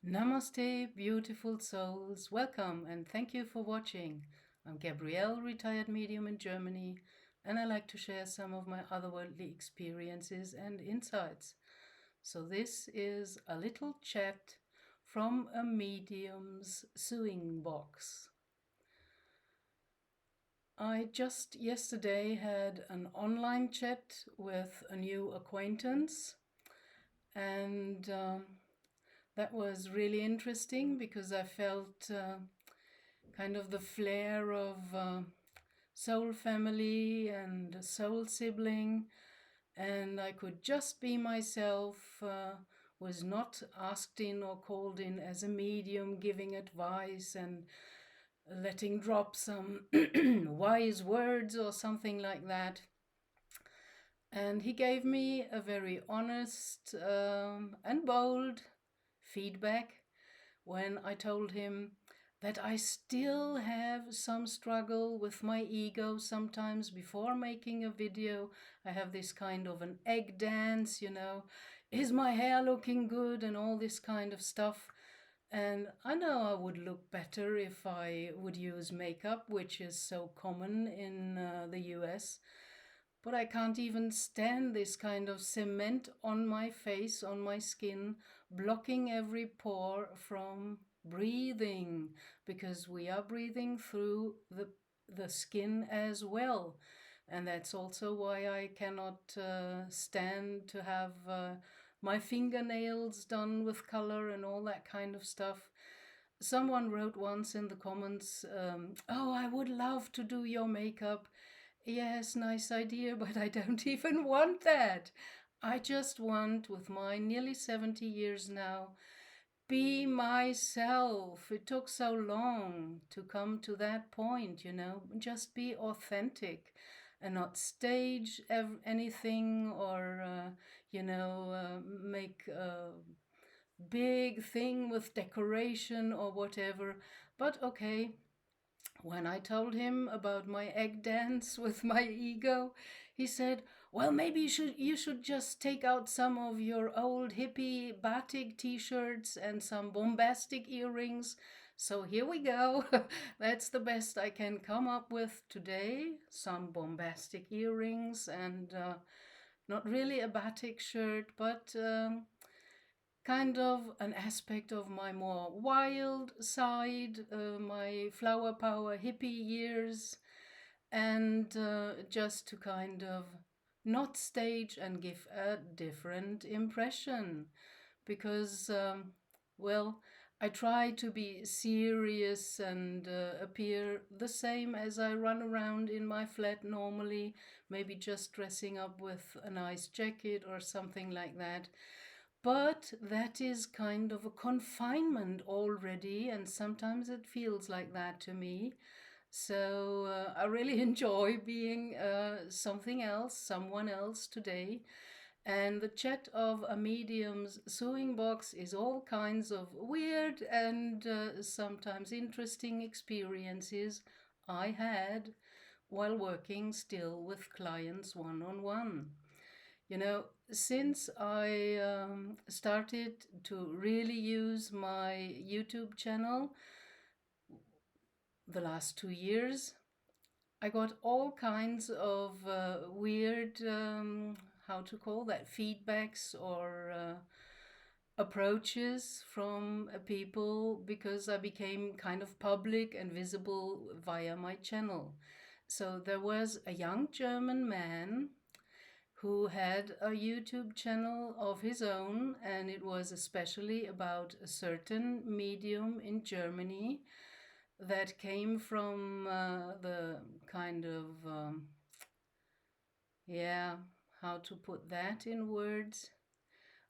Namaste, beautiful souls. Welcome and thank you for watching. I'm Gabrielle, retired medium in Germany, and I like to share some of my otherworldly experiences and insights. So, this is a little chat from a medium's sewing box. I just yesterday had an online chat with a new acquaintance, and that was really interesting because I felt kind of the flair of soul family and soul sibling, and I could just be myself, was not asked in or called in as a medium giving advice and letting drop some wise words or something like that. And he gave me a very honest and bold feedback when I told him that I still have some struggle with my ego sometimes before making a video. I have this kind of an egg dance, is my hair looking good and all this kind of stuff. And I know I would look better if I would use makeup, which is so common in the US. But I can't even stand this kind of cement on my face, on my skin, blocking every pore from breathing, because we are breathing through the skin as well. And that's also why I cannot stand to have my fingernails done with color and all that kind of stuff. Someone wrote once in the comments, oh, I would love to do your makeup. Yes, nice idea, but I don't even want that. I just want, with my nearly 70 years now, be myself. It took so long to come to that point, just be authentic and not stage anything or, make a big thing with decoration or whatever. But okay, when I told him about my egg dance with my ego, he said, well, maybe you should just take out some of your old hippie batik t-shirts and some bombastic earrings. So here we go. That's the best I can come up with today. Some bombastic earrings and not really a batik shirt, but kind of an aspect of my more wild side, my flower power hippie years, and just to kind of not stage and give a different impression. Because, well, I try to be serious and appear the same as I run around in my flat normally, maybe just dressing up with a nice jacket or something like that. But that is kind of a confinement already, and sometimes it feels like that to me. So I really enjoy being something else, someone else today. And the chat of a medium's sewing box is all kinds of weird and sometimes interesting experiences I had while working still with clients one on one. Since I started to really use my YouTube channel the last 2 years, I got all kinds of weird, how to call that, feedbacks or approaches from people because I became kind of public and visible via my channel. So there was a young German man who had a YouTube channel of his own, and it was especially about a certain medium in Germany that came from the kind of, yeah, how to put that in words?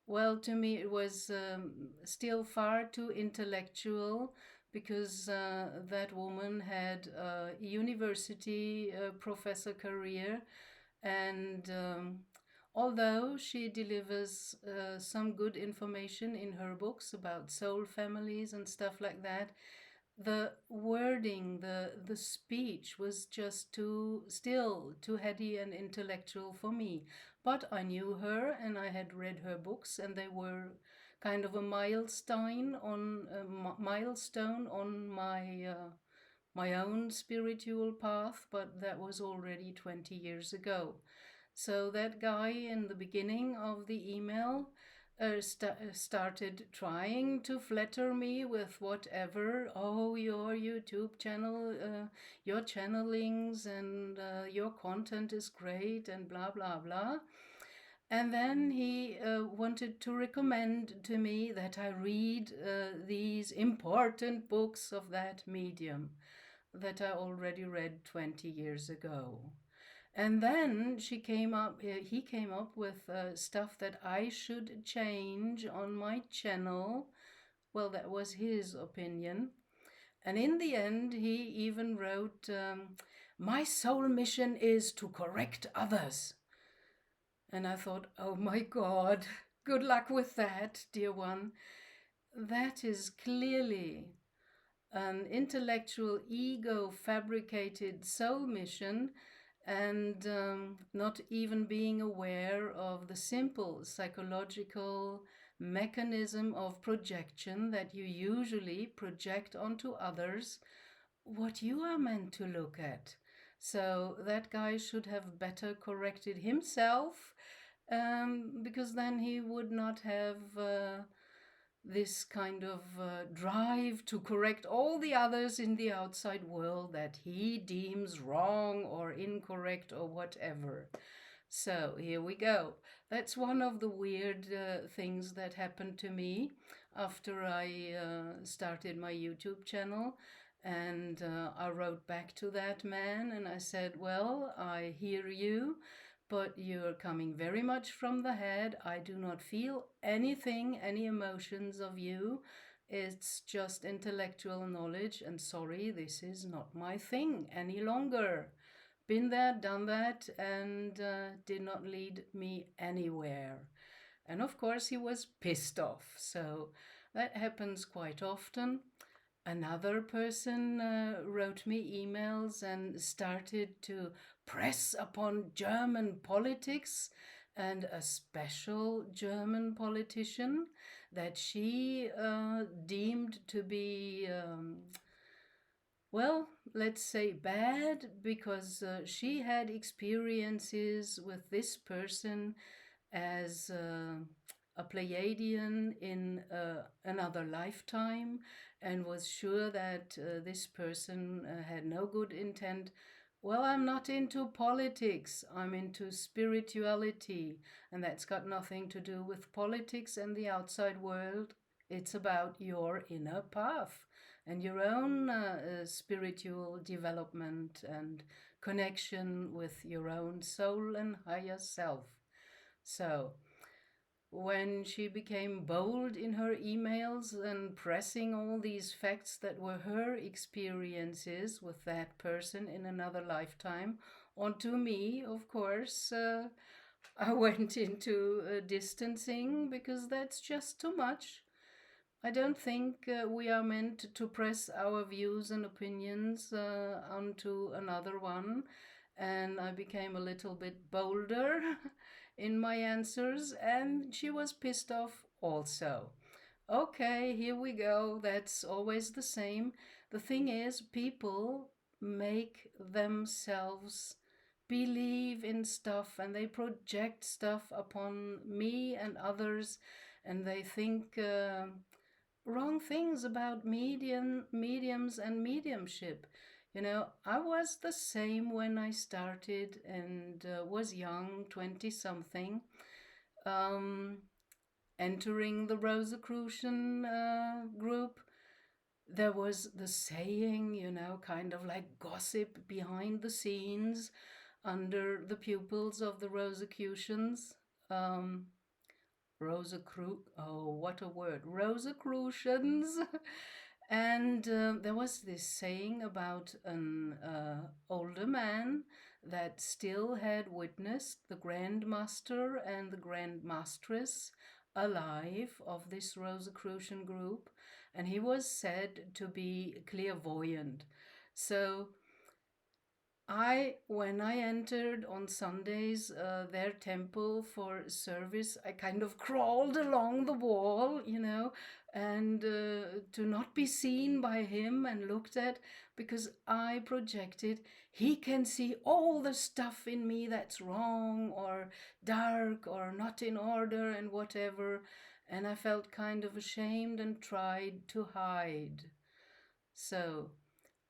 Well, to me, it was still far too intellectual because that woman had a university professor career. And although she delivers some good information in her books about soul families and stuff like that, the wording, the speech was just too heady and intellectual for me. But I knew her and I had read her books, and they were kind of a milestone on my own spiritual path, but that was already 20 years ago. So that guy in the beginning of the email started trying to flatter me with whatever. Oh, your YouTube channel, your channelings, and your content is great, and blah blah blah. And then he wanted to recommend to me that I read these important books of that medium that I already read 20 years ago. And then he came up with stuff that I should change on my channel. Well, that was his opinion. And in the end, he even wrote, my soul mission is to correct others. And I thought, oh my God, good luck with that, dear one. That is clearly an intellectual, ego fabricated soul mission, and not even being aware of the simple psychological mechanism of projection that you usually project onto others what you are meant to look at. So that guy should have better corrected himself, because then he would not have this kind of drive to correct all the others in the outside world that he deems wrong or incorrect or whatever. So here we go. That's one of the weird things that happened to me after I started my YouTube channel. And I wrote back to that man and I said, well, I hear you, but you're coming very much from the head. I do not feel anything, any emotions of you. It's just intellectual knowledge, and sorry, this is not my thing any longer. Been there, done that, and did not lead me anywhere. And of course, he was pissed off. So that happens quite often. Another person wrote me emails and started to press upon German politics and a special German politician that she deemed to be, well, let's say bad, because she had experiences with this person as a Pleiadian in another lifetime, and was sure that this person had no good intent. Well, I'm not into politics, I'm into spirituality, and that's got nothing to do with politics and the outside world. It's about your inner path and your own spiritual development and connection with your own soul and higher self. So, when she became bold in her emails and pressing all these facts that were her experiences with that person in another lifetime onto me, of course, I went into distancing, because that's just too much. I don't think we are meant to press our views and opinions onto another one. And I became a little bit bolder in my answers, and she was pissed off also. Okay, here we go. That's always the same. The thing is, people make themselves believe in stuff, and they project stuff upon me and others, and they think wrong things about mediums and mediumship. You know, I was the same when I started and was young, 20 something, entering the Rosicrucian group. There was the saying, you know, kind of like gossip behind the scenes under the pupils of the Rosicrucians. Oh, what a word, Rosicrucians. And there was this saying about an older man that still had witnessed the Grand Master and the Grand Mastress alive of this Rosicrucian group, and he was said to be clairvoyant. So When I entered on Sundays their temple for service, I kind of crawled along the wall, and to not be seen by him and looked at, because I projected he can see all the stuff in me that's wrong or dark or not in order and whatever. And I felt kind of ashamed and tried to hide. So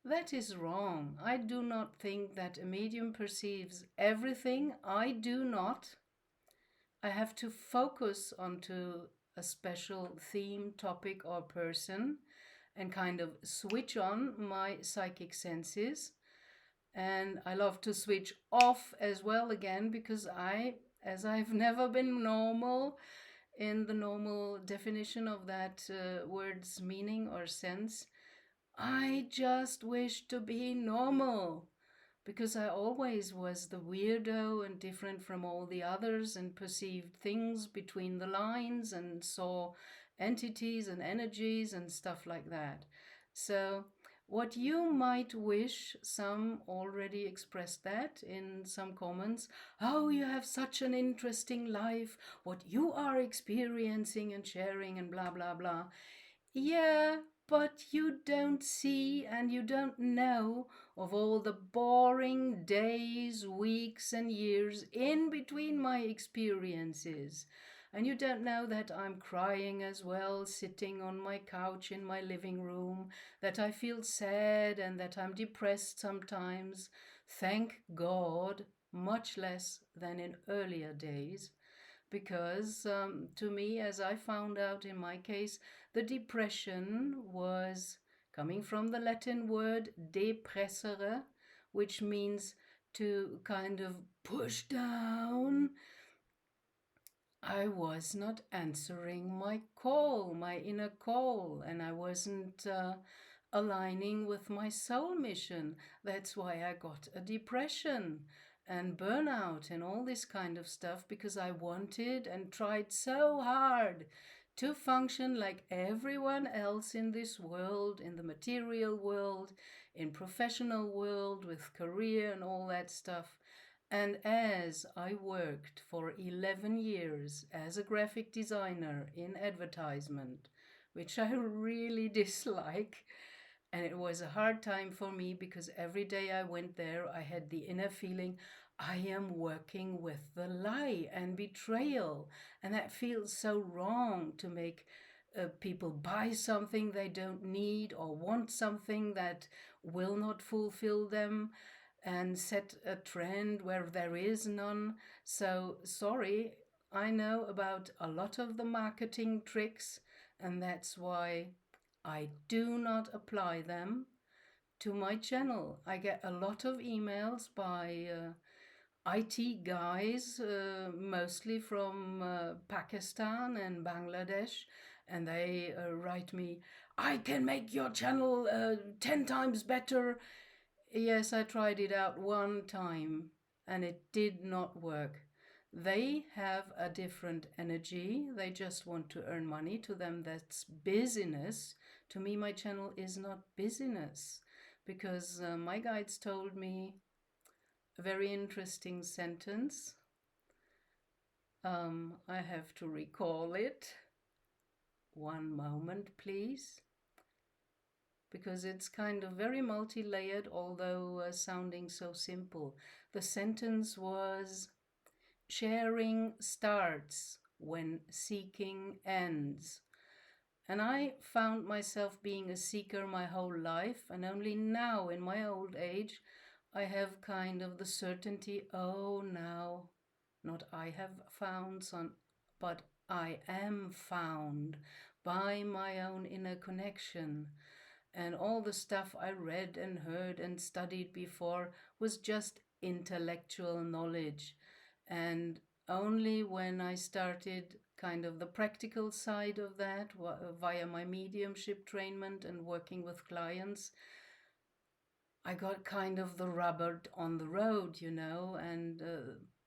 that is wrong. I do not think that a medium perceives everything. I do not. I have to focus onto a special theme, topic, or person and kind of switch on my psychic senses. And I love to switch off as well again, because as I've never been normal in the normal definition of that word's meaning or sense, I just wish to be normal, because I always was the weirdo and different from all the others and perceived things between the lines and saw entities and energies and stuff like that. So, what you might wish, some already expressed that in some comments. Oh, you have such an interesting life, what you are experiencing and sharing, and blah, blah, blah. Yeah, but you don't see and you don't know of all the boring days, weeks, and years in between my experiences. And you don't know that I'm crying as well, sitting on my couch in my living room, that I feel sad and that I'm depressed sometimes. Thank God, much less than in earlier days, because to me, as I found out in my case, the depression was coming from the Latin word depressere, which means to kind of push down. I was not answering my call, my inner call, and I wasn't aligning with my soul mission. That's why I got a depression and burnout and all this kind of stuff, because I wanted and tried so hard to function like everyone else in this world, in the material world, in professional world, with career and all that stuff. And as I worked for 11 years as a graphic designer in advertisement, which I really dislike, and it was a hard time for me, because every day I went there, I had the inner feeling I am working with the lie and betrayal. And that feels so wrong, to make people buy something they don't need or want something that will not fulfill them, and set a trend where there is none. So, sorry, I know about a lot of the marketing tricks, and that's why I do not apply them to my channel. I get a lot of emails by IT guys, mostly from Pakistan and Bangladesh, and they write me, I can make your channel 10 times better. Yes, I tried it out one time and it did not work. They have a different energy. They just want to earn money. To them, that's business. To me, my channel is not business, because my guides told me a very interesting sentence. I have to recall it. One moment, please. Because it's kind of very multi-layered, although sounding so simple. The sentence was, sharing starts when seeking ends. And I found myself being a seeker my whole life, and only now in my old age I have kind of the certainty, oh, now not I have found some, but I am found by my own inner connection. And all the stuff I read and heard and studied before was just intellectual knowledge. And only when I started kind of the practical side of that via my mediumship trainment and working with clients, I got kind of the rubber on the road, and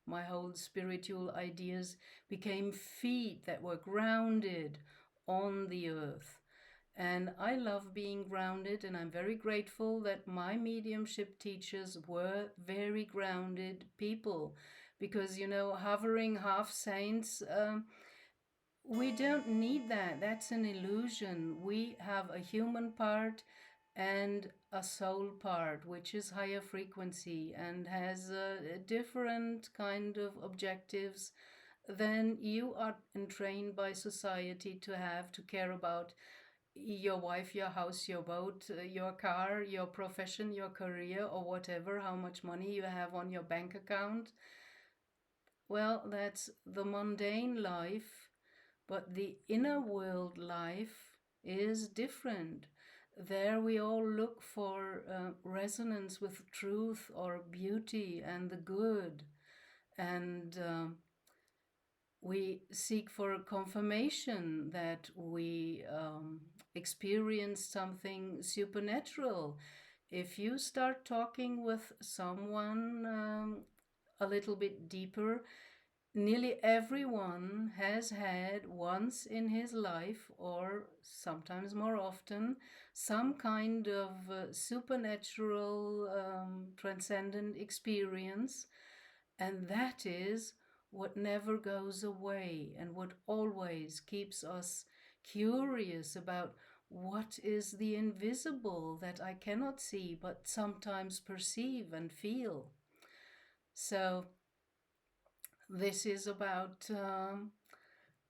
my whole spiritual ideas became feet that were grounded on the earth. And I love being grounded, and I'm very grateful that my mediumship teachers were very grounded people. Because, hovering half saints, we don't need that. That's an illusion. We have a human part and a soul part, which is higher frequency and has a different kind of objectives than you are entrained by society to have to care about your wife, your house, your boat, your car, your profession, your career, or whatever, how much money you have on your bank account. Well, that's the mundane life, but the inner world life is different. There we all look for resonance with truth or beauty and the good. And we seek for confirmation that we experience something supernatural. If you start talking with someone a little bit deeper, nearly everyone has had once in his life, or sometimes more often, some kind of supernatural transcendent experience, and that is what never goes away and what always keeps us curious about what is the invisible that I cannot see but sometimes perceive and feel. So this is about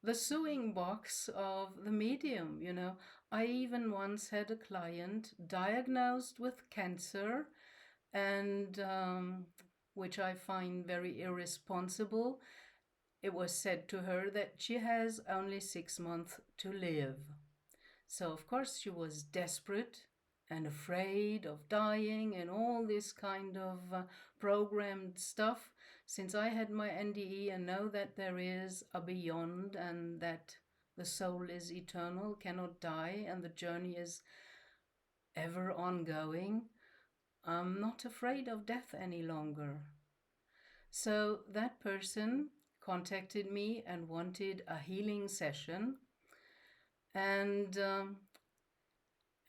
the sewing box of the medium. I even once had a client diagnosed with cancer, and which I find very irresponsible. It was said to her that she has only 6 months to live. So, of course, she was desperate and afraid of dying and all this kind of programmed stuff. Since I had my NDE and know that there is a beyond and that the soul is eternal, cannot die, and the journey is ever ongoing, I'm not afraid of death any longer. So that person contacted me and wanted a healing session. And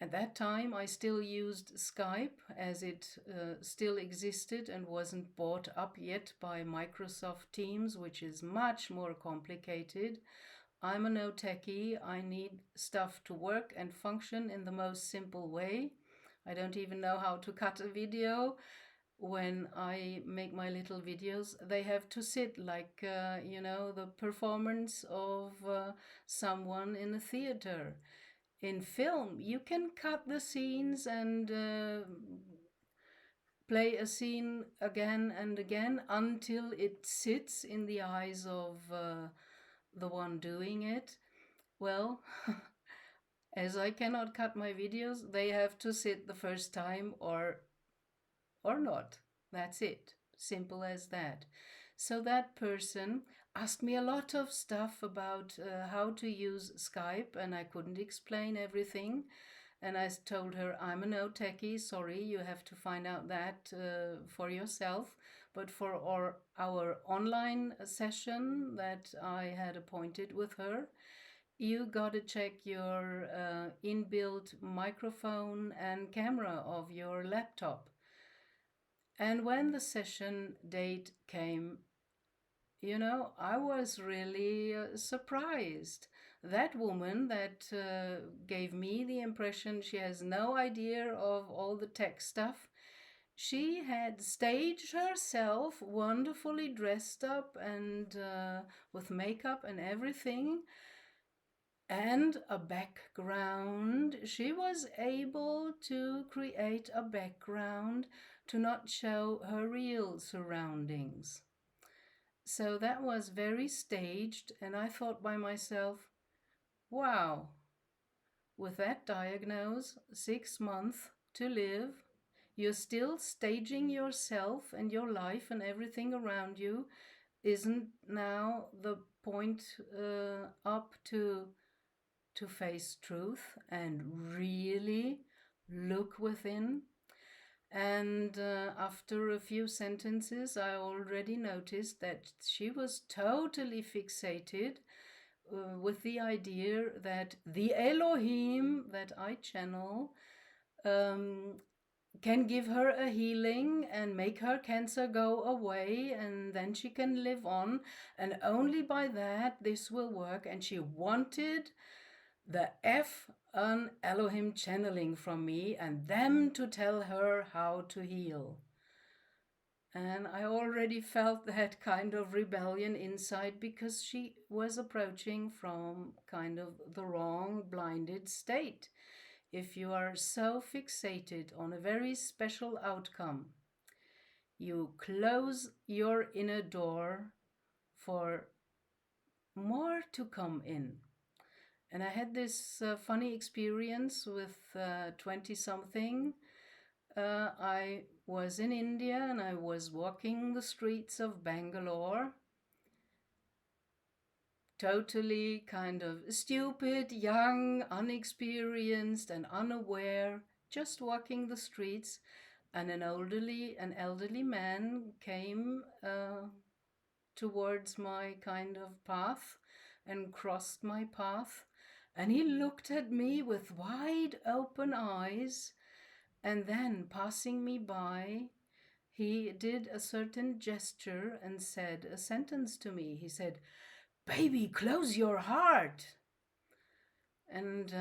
at that time, I still used Skype as it still existed and wasn't bought up yet by Microsoft Teams, which is much more complicated. I'm a no techie. I need stuff to work and function in the most simple way. I don't even know how to cut a video. When I make my little videos, they have to sit like, the performance of someone in a theater. In film, you can cut the scenes and play a scene again and again until it sits in the eyes of the one doing it. Well, as I cannot cut my videos, they have to sit the first time or not. That's it. Simple as that. So that person asked me a lot of stuff about how to use Skype, and I couldn't explain everything. And I told her, I'm a no techie, sorry, you have to find out that for yourself. But for our online session that I had appointed with her, you got to check your inbuilt microphone and camera of your laptop. And when the session date came, I was really surprised. That woman that gave me the impression she has no idea of all the tech stuff, she had staged herself wonderfully dressed up and with makeup and everything, and a background. She was able to create a background to not show her real surroundings. So that was very staged, and I thought by myself, wow, with that diagnosis, 6 months to live, you're still staging yourself and your life and everything around you. Isn't now the point up to face truth and really look within? And after a few sentences, I already noticed that she was totally fixated with the idea that the Elohim that I channel um, can give her a healing and make her cancer go away, and then she can live on, and only by that this will work. And she wanted the F an Elohim channeling from me and them to tell her how to heal. And I already felt that kind of rebellion inside, because she was approaching from kind of the wrong blinded state. If you are so fixated on a very special outcome, you close your inner door for more to come in. And I had this funny experience with 20 something. I was in India and I was walking the streets of Bangalore, totally kind of stupid, young, unexperienced, and unaware, just walking the streets. And an elderly man came towards my kind of path and crossed my path. And he looked at me with wide open eyes, and then passing me by, he did a certain gesture and said a sentence to me. He said, "Baby, close your heart." And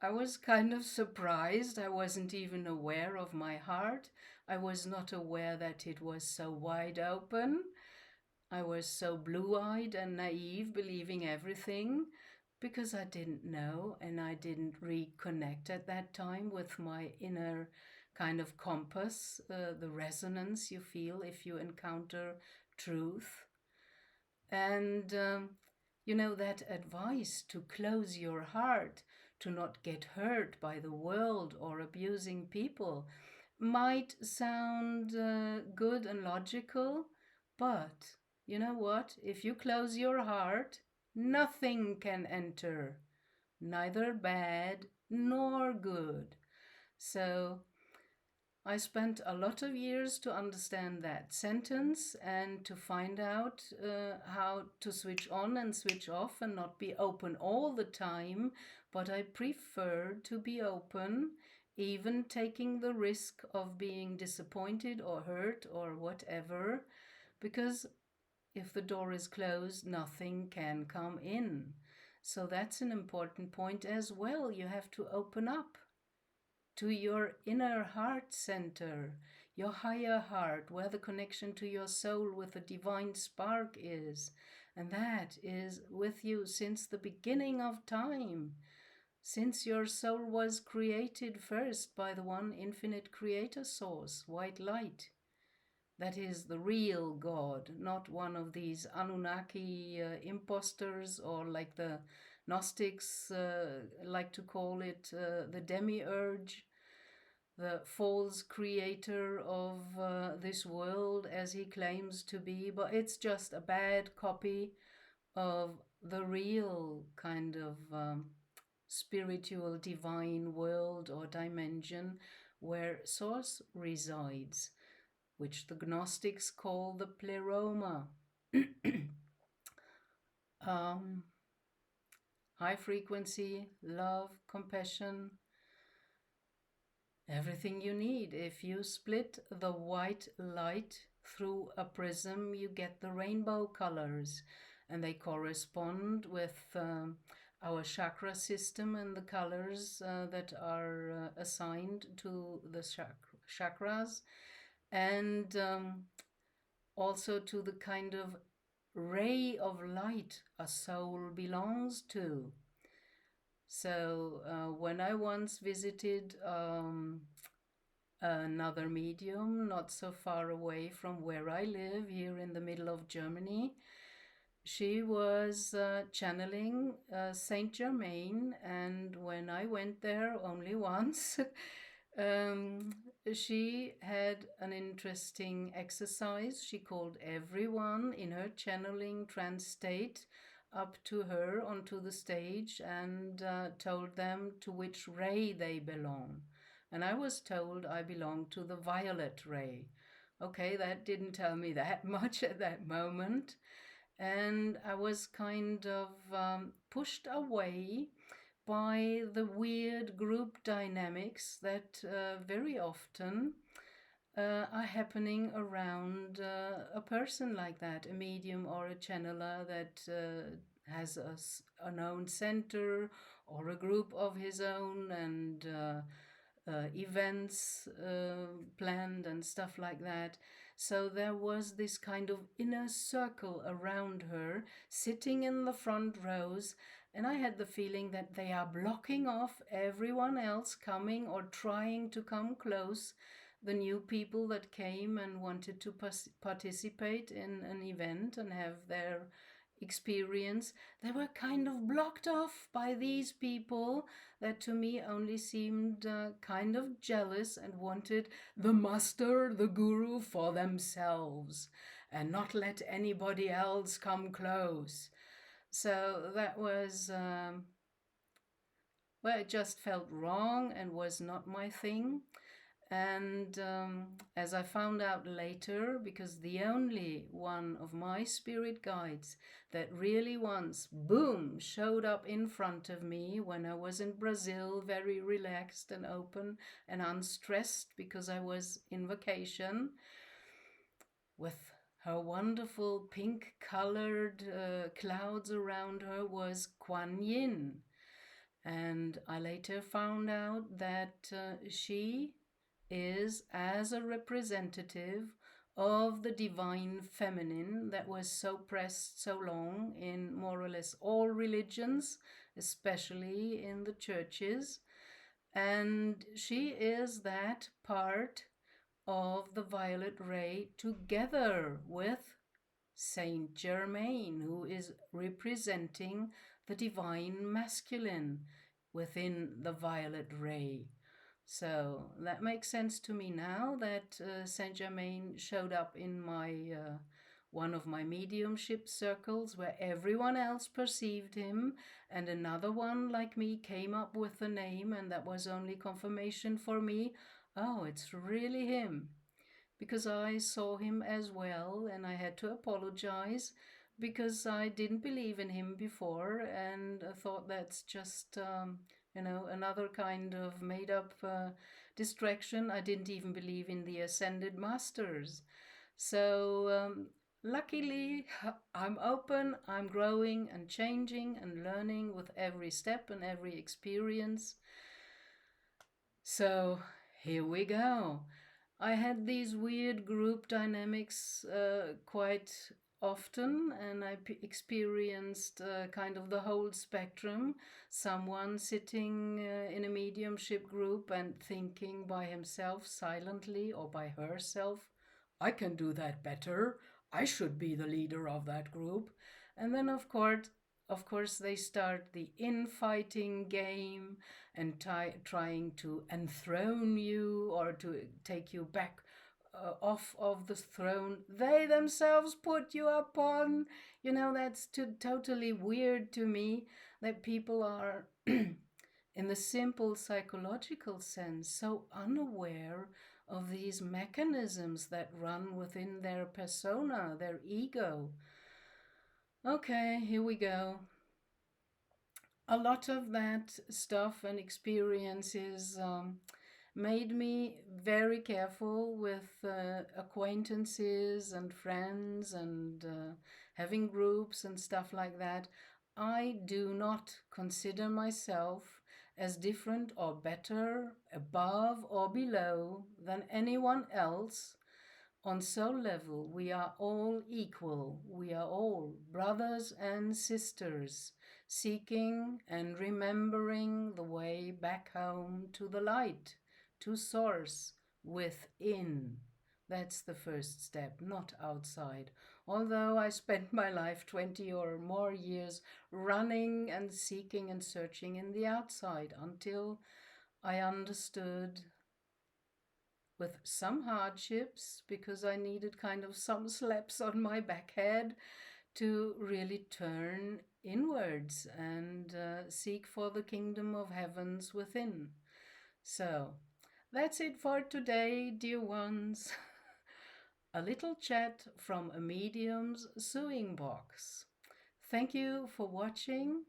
I was kind of surprised. I wasn't even aware of my heart. I was not aware that it was so wide open. I was so blue-eyed and naive, believing everything, because I didn't know and I didn't reconnect at that time with my inner kind of compass, the resonance you feel if you encounter truth. And that advice to close your heart, to not get hurt by the world or abusing people, might sound good and logical, but you know what? If you close your heart, nothing can enter, neither bad nor good. So I spent a lot of years to understand that sentence and to find out how to switch on and switch off and not be open all the time. But I preferred to be open, even taking the risk of being disappointed or hurt or whatever, because if the door is closed, nothing can come in. So that's an important point as well. You have to open up to your inner heart center, your higher heart, where the connection to your soul with the divine spark is. And that is with you since the beginning of time, since your soul was created first by the one infinite creator source, white light. That is the real God, not one of these Anunnaki imposters, or like the Gnostics like to call it, the demiurge, the false creator of this world as he claims to be. But it's just a bad copy of the real kind of spiritual divine world or dimension where source resides, which the Gnostics call the pleroma. High frequency, love, compassion, everything you need. If you split the white light through a prism, you get the rainbow colors, and they correspond with our chakra system and the colors that are assigned to the chakras, and also to the kind of ray of light a soul belongs to. So when I once visited another medium not so far away from where I live, here in the middle of Germany, she was channeling Saint Germain, and when I went there only once, she had an interesting exercise. She called everyone in her channeling trance state up to her onto the stage and told them to which ray they belong. And I was told I belong to the violet ray. Okay, that didn't tell me that much at that moment. and I was kind of pushed away by the weird group dynamics that very often are happening around a person like that, a medium or a channeler that has a known center or a group of his own, and events planned and stuff like that. So there was this kind of inner circle around her, sitting in the front rows, and I had the feeling that they are blocking off everyone else coming or trying to come close. The new people that came and wanted to participate in an event and have their experience, they were kind of blocked off by these people that to me only seemed kind of jealous and wanted the master, the guru, for themselves and not let anybody else come close. So that was, well, it just felt wrong and was not my thing. And as I found out later, because the only one of my spirit guides that really once, boom, showed up in front of me when I was in Brazil, very relaxed and open and unstressed because I was in vacation, with her wonderful pink colored clouds around her, was Kuan Yin. And I later found out that she is as a representative of the divine feminine that was suppressed so long in more or less all religions, especially in the churches. And she is that part of the violet ray together with Saint Germain, who is representing the divine masculine within the violet ray. So that makes sense to me now that Saint Germain showed up in my one of my mediumship circles where everyone else perceived him, and another one like me came up with the name, and that was only confirmation for me. Oh, it's really him, because I saw him as well, and I had to apologize because I didn't believe in him before, and I thought that's just another kind of made up distraction. I didn't even believe in the ascended masters. So luckily, I'm open, I'm growing and changing and learning with every step and every experience. So here we go. I had these weird group dynamics quite often, and I experienced kind of the whole spectrum. Someone sitting in a mediumship group and thinking by himself silently or by herself, I can do that better. I should be the leader of that group. And then, of course, they start the infighting game and trying to enthrone you or to take you back off of the throne they themselves put you upon. That's totally weird to me that people are, in the simple psychological sense, so unaware of these mechanisms that run within their persona, their ego. Okay, here we go. A lot of that stuff and experiences made me very careful with acquaintances and friends and having groups and stuff like that. I do not consider myself as different or better, above or below than anyone else. On soul level, we are all equal. We are all brothers and sisters, seeking and remembering the way back home to the light, to source within. That's the first step, not outside. Although I spent my life 20 or more years running and seeking and searching in the outside until I understood, with some hardships, because I needed kind of some slaps on my back head to really turn inwards and seek for the kingdom of heavens within. So that's it for today, dear ones. A little chat from a medium's sewing box. Thank you for watching.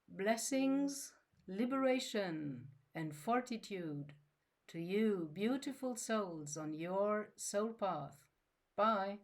Blessings, liberation, and fortitude to you, beautiful souls on your soul path. Bye.